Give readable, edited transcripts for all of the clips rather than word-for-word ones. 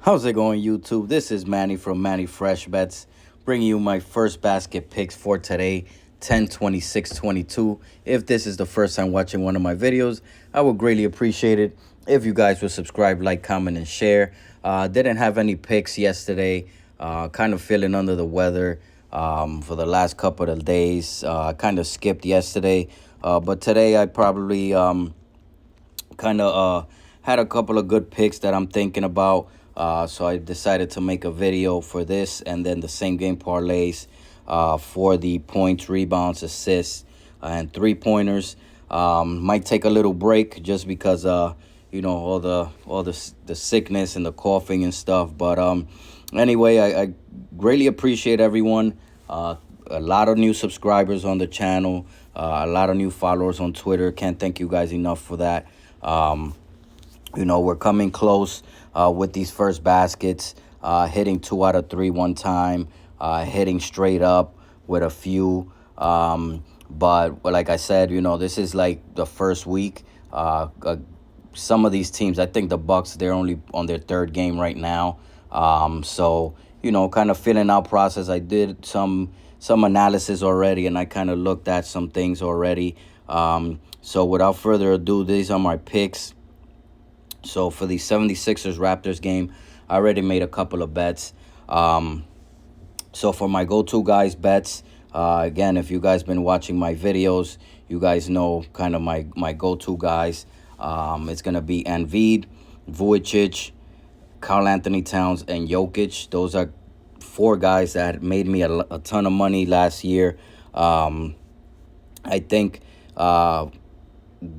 How's it going, YouTube? This is Manny from Manny Fresh Bets, bringing you my first basket picks for today, 10/26/22. If this is the first time watching one of my videos, I would greatly appreciate it if you guys would subscribe, like, comment, and share. Didn't have any picks yesterday. Kind of feeling under the weather for the last couple of days. Kind of skipped yesterday, but today I probably kind of had a couple of good picks that I'm thinking about. So I decided to make a video for this and then the same game parlays for the points, rebounds, assists, and three-pointers. Might take a little break just because all the sickness and the coughing and stuff. But anyway, I greatly appreciate everyone. A lot of new subscribers on the channel, a lot of new followers on Twitter. Can't thank you guys enough for that. We're coming close with these first baskets, hitting 2 out of 3 one time, hitting straight up with a few. But like I said, this is like the first week. Some of these teams, I think the Bucks, they're only on their third game right now. So kind of filling out process. I did some analysis already, and I kind of looked at some things already. So without further ado, these are my picks. So for the 76ers Raptors game, I already made a couple of bets. So for my go-to guys bets, again, if you guys been watching my videos, you guys know kind of my go-to guys. It's going to be Embiid, Vujicic, Karl Anthony Towns, and Jokic. Those are 4 guys that made me a ton of money last year. I think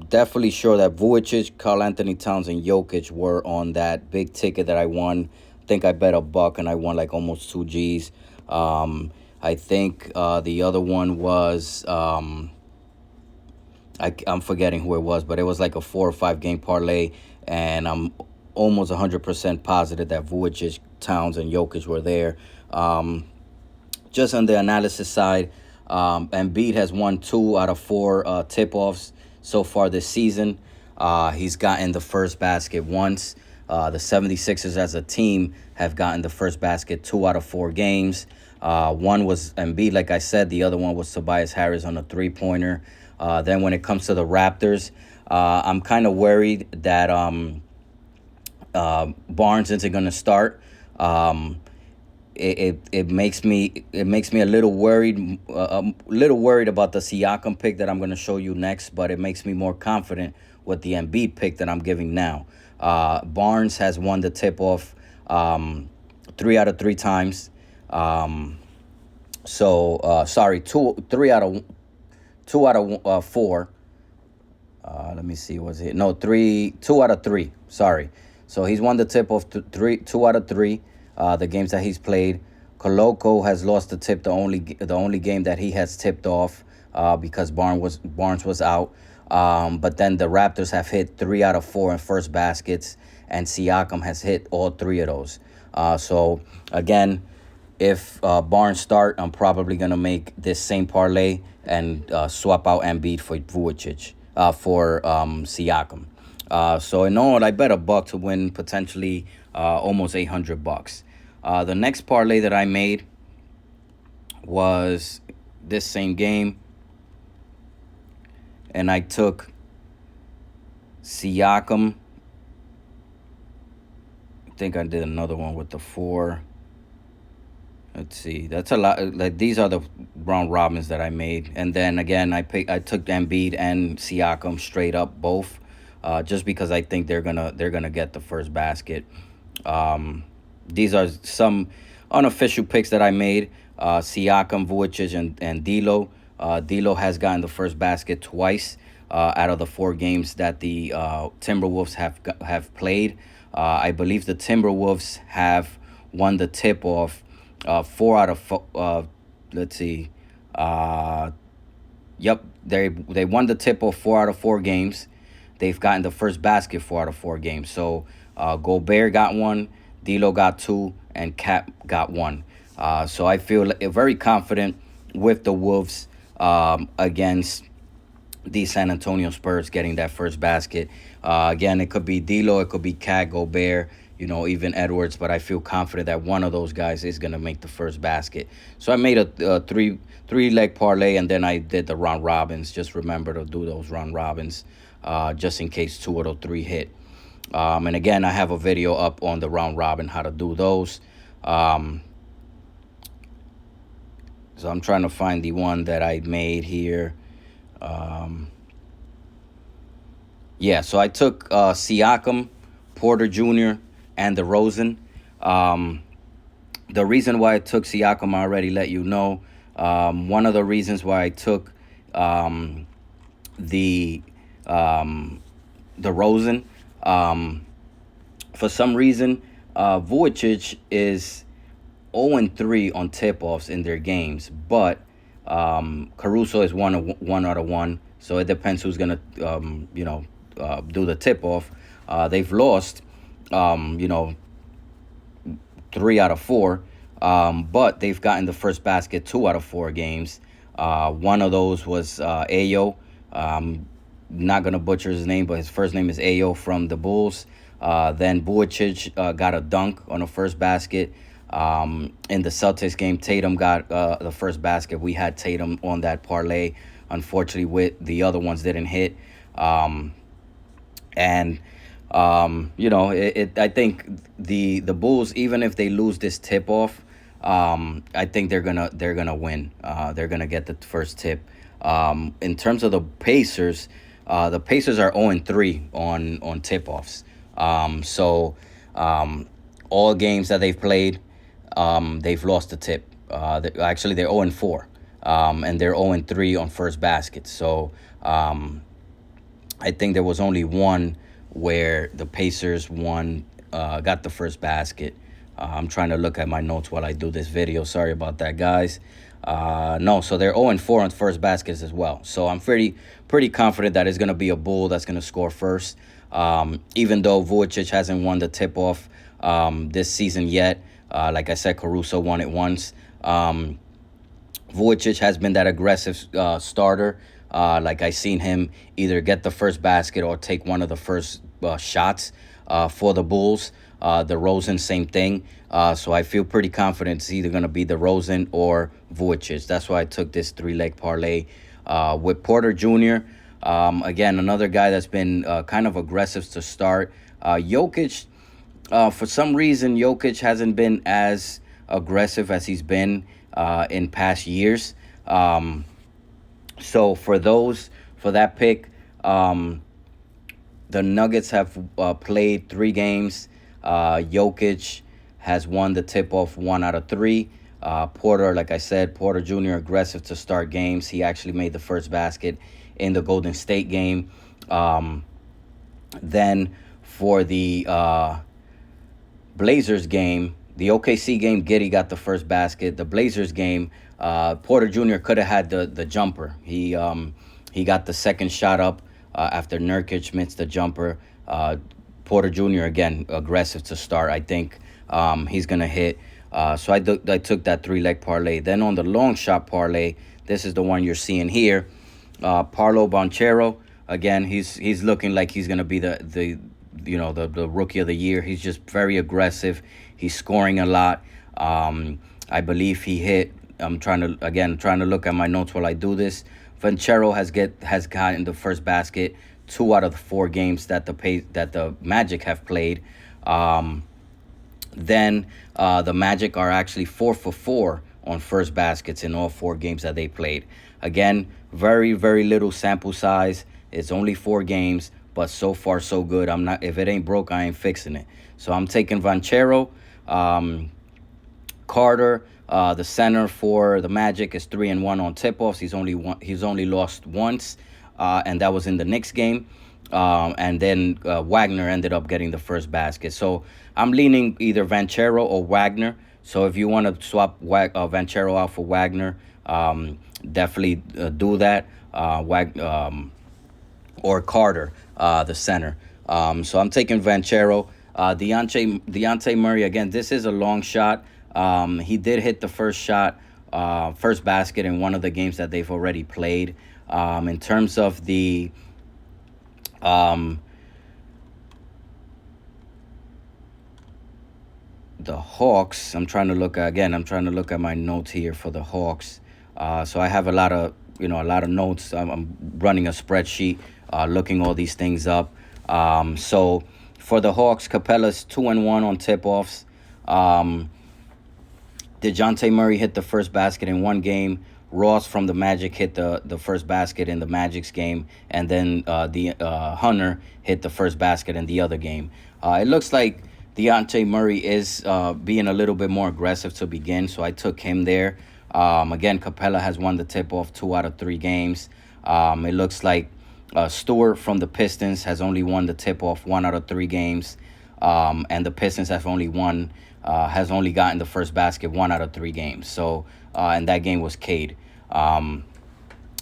definitely sure that Vujicic, Karl Anthony Towns, and Jokic were on that big ticket that I won. I think I bet $1 and I won like almost 2 G's. I think the other one was I'm forgetting who it was, but it was like a 4 or 5 game parlay, and I'm almost 100% positive that Vujicic, Towns, and Jokic were there. Just on the analysis side, Embiid has won 2 out of 4 tip-offs so far this season. He's gotten the first basket once. The 76ers as a team have gotten the first basket 2 out of 4 games. One was Embiid, like I said. The other one was Tobias Harris on a three-pointer. Then when it comes to the Raptors, I'm kind of worried that Barnes isn't going to start. It makes me a little worried about the Siakam pick that I'm going to show you next, but it makes me more confident with the Embiid pick that I'm giving now. Barnes has won the tip-off 3 out of 3 times. Sorry, 2 out of 4. Let me see, was it? No, 2 out of 3. Sorry. So he's won the tip-off 2 out of 3. The games that he's played. Coloco has lost the tip, the only game that he has tipped off because Barnes was out. But then the Raptors have hit 3 out of 4 in first baskets, and Siakam has hit all 3 of those. So again, if Barnes start, I'm probably gonna make this same parlay and swap out Embiid for Vujicic for Siakam. So in all, I bet $1 to win potentially almost $800. The next parlay that I made was this same game, and I took Siakam. I think I did another one with the 4. Let's see. That's a lot. Like, these are the round robins that I made, and then again I took Embiid and Siakam straight up both, just because I think they're gonna get the first basket. These are some unofficial picks that I made. Siakam, Vujicic, and D'Lo. D'Lo has gotten the first basket twice out of the 4 games that the Timberwolves have played. I believe the Timberwolves have won the tip-off 4 out of 4. Let's see. Yep, they won the tip-off 4 out of 4 games. They've gotten the first basket 4 out of 4 games. So Gobert got 1, D'Lo got 2, and Cap got 1. So I feel very confident with the Wolves against the San Antonio Spurs getting that first basket. Again, it could be D'Lo, it could be Cat, Gobert. even Edwards, but I feel confident that one of those guys is going to make the first basket. So I made a three leg parlay, and then I did the round robins. Just remember to do those round robins, just in case two of those three hit. And again, I have a video up on the round robin, how to do those. So I'm trying to find the one that I made here. Yeah, so I took Siakam, Porter Jr., and DeRozan. The reason why I took Siakam, I already let you know. One of the reasons why I took the DeRozan, for some reason, Vujicic is 0-3 on tip-offs in their games, but Caruso is one out of one. So it depends who's gonna do the tip-off. They've lost 3 out of 4, but they've gotten the first basket 2 out of 4 games. One of those was Ayo. Not gonna butcher his name, but his first name is Ayo from the Bulls. Then Vujicic got a dunk on the first basket. In the Celtics game, Tatum got the first basket. We had Tatum on that parlay. Unfortunately, with the other ones didn't hit. I think the Bulls, even if they lose this tip off, I think they're gonna win. They're gonna get the first tip. In terms of the Pacers are 0-3 on tip offs. All games that they've played, they've lost the tip. Actually, they're 0-4, and they're 0-3 on first basket. So I think there was only one where the Pacers got the first basket. I'm trying to look at my notes while I do this video. Sorry about that, guys. So they're 0-4 on first baskets as well. So I'm pretty confident that it's going to be a Bull that's going to score first. Even though Vujicic hasn't won the tip-off this season yet. Like I said, Caruso won it once. Vujicic has been that aggressive starter. Like I seen him either get the first basket or take one of the first shots for the Bulls. DeRozan, same thing. So I feel pretty confident it's either going to be DeRozan or Vujicic. That's why I took this 3-leg parlay. With Porter Jr., again, another guy that's been kind of aggressive to start. Jokic, for some reason, Jokic hasn't been as aggressive as he's been in past years. So for that pick, the Nuggets have played 3 games. Jokic has won the tip-off 1 out of 3. Porter, like I said, Porter Jr. aggressive to start games. He actually made the first basket in the Golden State game. Then for the Blazers game, the OKC game, Giddey got the first basket. The Blazers game, Porter Jr. could have had the jumper. He got the second shot up after Nurkic missed the jumper. Porter Jr. again aggressive to start. I think he's gonna hit. So I took that 3-leg parlay. Then on the long shot parlay, this is the one you're seeing here. Paolo Banchero, again, he's looking like he's gonna be the rookie of the year. He's just very aggressive. He's scoring a lot. I believe he hit. I'm trying to look at my notes while I do this. Banchero has gotten the first basket 2 out of the 4 games that the Magic have played. Then the Magic are actually 4 for 4 on first baskets in all 4 games that they played. Again, very, very little sample size. It's only 4 games, but so far so good. If it ain't broke, I ain't fixing it. So I'm taking Banchero. Carter, the center for the Magic, is 3-1 on tip-offs. He's only lost once, and that was in the Knicks game. And then Wagner ended up getting the first basket. So I'm leaning either Banchero or Wagner. So if you want to swap Banchero out for Wagner, definitely do that. Or Carter, the center. So I'm taking Banchero. Dejounte Murray, again, this is a long shot. He did hit the first basket in one of the games that they've already played. In terms of the the Hawks, I'm trying to look at, again. I'm trying to look at my notes here for the Hawks. So I have a lot of notes. I'm running a spreadsheet, looking all these things up. So for the Hawks, Capella's 2-1 on tip-offs. DeJounte Murray hit the first basket in one game. Ross from the Magic hit the first basket in the Magic's game, and then Hunter hit the first basket in the other game. It looks like DeJounte Murray is being a little bit more aggressive to begin, so I took him there. Again, Capella has won the tip-off 2 out of 3 games. It looks like Stewart from the Pistons has only won the tip-off 1 out of 3 games, and the Pistons has only gotten the first basket 1 out of 3 games. So, and that game was Cade, and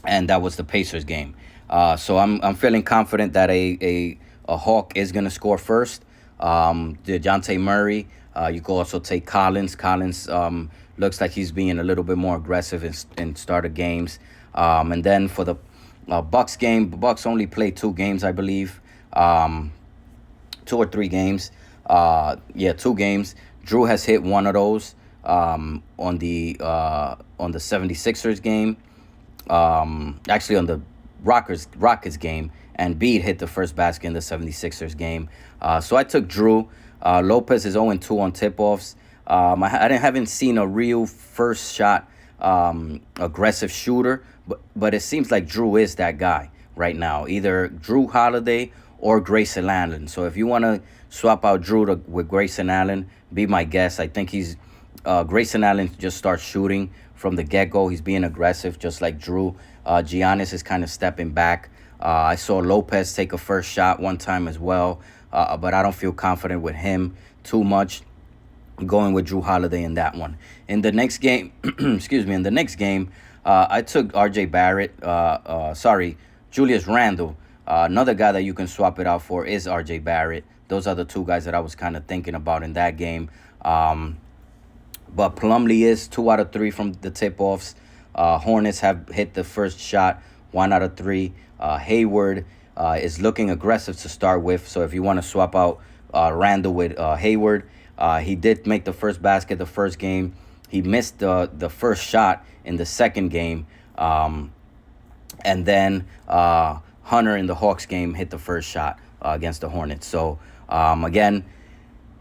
that was the Pacers game. So I'm feeling confident that a Hawk is gonna score first. DeJounte Murray. You could also take Collins. Collins looks like he's being a little bit more aggressive in starter games. And then for the Bucks game, the Bucks only played 2 games, I believe. 2 or 3 games. 2 games. Drew has hit one of those on the 76ers game. Actually on the Rockets game, and Embiid hit the first basket in the 76ers game. So I took Drew. Lopez is 0-2 on tip-offs. I haven't seen a real first shot aggressive shooter, but it seems like Drew is that guy right now. Either Drew Holiday or Grayson Allen. So if you want to swap out Drew with Grayson Allen, be my guest. I think Grayson Allen just starts shooting from the get-go. He's being aggressive just like Drew. Giannis is kind of stepping back. I saw Lopez take a first shot one time as well, but I don't feel confident with him too much. Going with Drew Holiday in that one. In the next game, I took RJ Barrett. Julius Randle. Another guy that you can swap it out for is RJ Barrett. Those are the 2 guys that I was kind of thinking about in that game. But Plumlee is 2 out of 3 from the tip-offs. Hornets have hit the first shot 1 out of 3. Hayward is looking aggressive to start with. So if you want to swap out Randle with Hayward, he did make the first basket the first game. He missed the first shot in the second game. And then Hunter in the Hawks game hit the first shot against the Hornets. So again,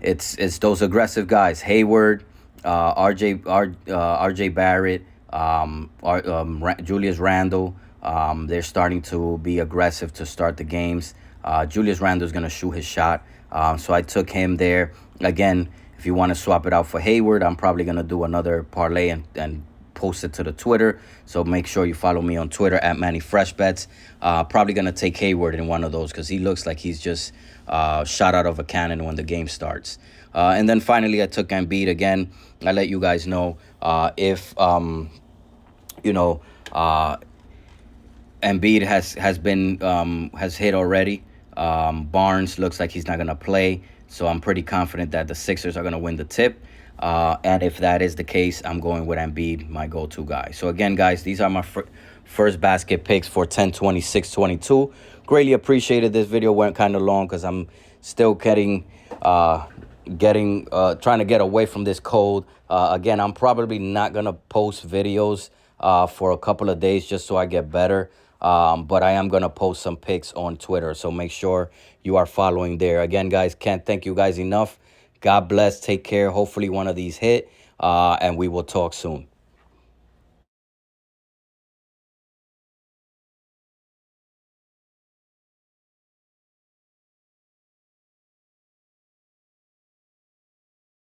it's those aggressive guys: Hayward, RJ Barrett, Julius Randle. They're starting to be aggressive to start the games. Julius Randle is going to shoot his shot. So I took him there. Again, if you want to swap it out for Hayward, I'm probably going to do another parlay and post it to the Twitter. So make sure you follow me on Twitter at MannyFreshBets. Probably going to take Hayward in one of those because he looks like he's just shot out of a cannon when the game starts. And then finally, I took Embiid again. I let you guys know if Embiid has hit already. Barnes looks like he's not going to play. So I'm pretty confident that the Sixers are going to win the tip. And if that is the case, I'm going with Embiid, my go-to guy. So again, guys, these are my first basket picks for 10-26-22. Greatly appreciated. This video went kind of long because I'm still trying to get away from this cold. Again, I'm probably not going to post videos for a couple of days just so I get better. But I am going to post some pics on Twitter. So make sure you are following there. Again, guys, can't thank you guys enough. God bless. Take care. Hopefully one of these hit. And we will talk soon.